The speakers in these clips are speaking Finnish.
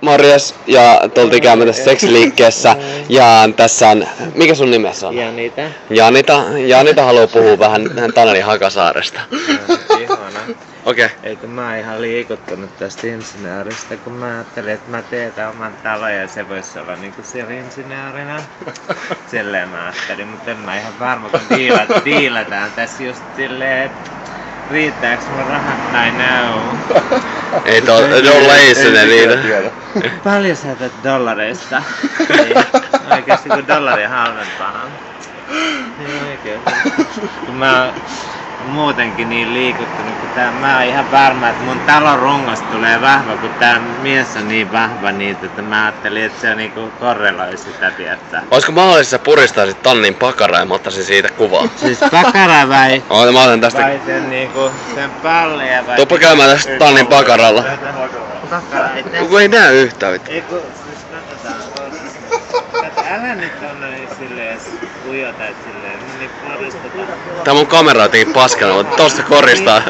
Morjes, ja tultiin käymään tässä seksiliikkeessä, ja tässä on, mikä sun nimessä on? Janita. Janita haluaa puhua vähän Taneli Hakasaaresta. Ihana. Okei. Eikö mä oon ihan liikuttunut tästä insinööristä, kun mä ajattelin, että mä teen oman talon ja se voisi olla niinku siellä insinöörinä. Silleen mä ajattelin, mutta en mä ihan varma, kun diilataan tässä just silleen, että riittääks mun rahat näin now? Ei dollareissa riitä. Paljon sä teet dollareista? Niin. Oikeesti kun dollari halvempana. Niin oikeesti. Kun mä oon muutenkin niin liikuttunut, kun mä oon ihan varma, että mun talon rungosta tulee vahva, kun tää mies on niin vahva, niin että mä ajattelin, että se niinku korreloi sitä, tietää. Olisiko mahdollista puristaisit Tannin pakaraa ja mä ottaisin siitä kuvaa? Siis pakara vai? Mä otan tästä. Vai sen niinku, sen pallia vai? Tuppa käymään tästä Tannin pakaralla. Pakara ei tässä. Kun ei näe yhtään vittu. Ei kun, siis katsotaan. Älä nyt onnani silleen ujota, et silleen, niin puristetaan. Tää mun kamera on jotenkin paskana, mutta tosta koristaa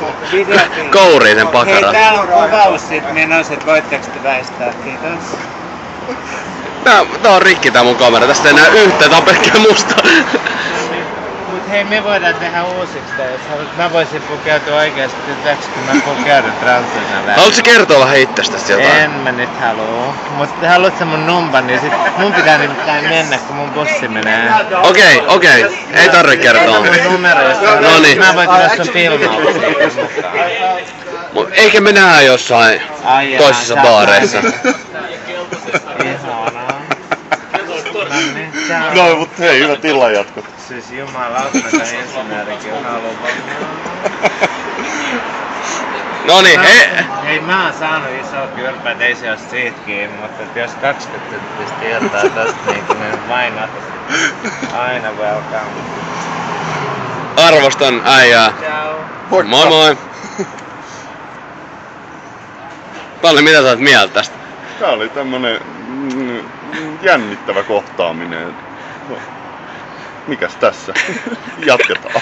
kouriin sen pakaran. Hei, täällä on kuvaus sit menossa, et voitteko te väistää, kiitos. Tää on rikki tää mun kamera, tästä ei näe yhtään, tää on pelkkää musta. Mut hei, me voidaan tehdä uusiksi tää, jos haluat. Mä voisin pukeutua oikeesti tytöksi, kun mä pukeudun transina välillä. Haluatko kertoa vähän itsestäsi jotain? En mä nyt haluu. Mut haluat sä mun numban, niin sit mun pitää nimittäin mennä, kun mun bussi menee. Okei. Ei tarvi kertoa. Mun numero, jos Noniin. mä voin tehdä sun filmauksia mukaan. Eikä me nähdä jossain toisissa baareissa. Ihanaa. No, mut hei, hyvät illanjatkot. Siis jumalauta, että insinöörikin on halunnut. Noniin, Hei, mä oon saanut isoa kylpät, ei se oo siitä kiinni, mutta jos 20 senttistä tietää tästä niinku niin vain aina welcome. arvostan äijää. Ciao. Moi moi. Tanni, mitä sä oot mieltä tästä? Tää oli tämmönen jännittävä kohtaaminen. Mikäs tässä? Jatketaan.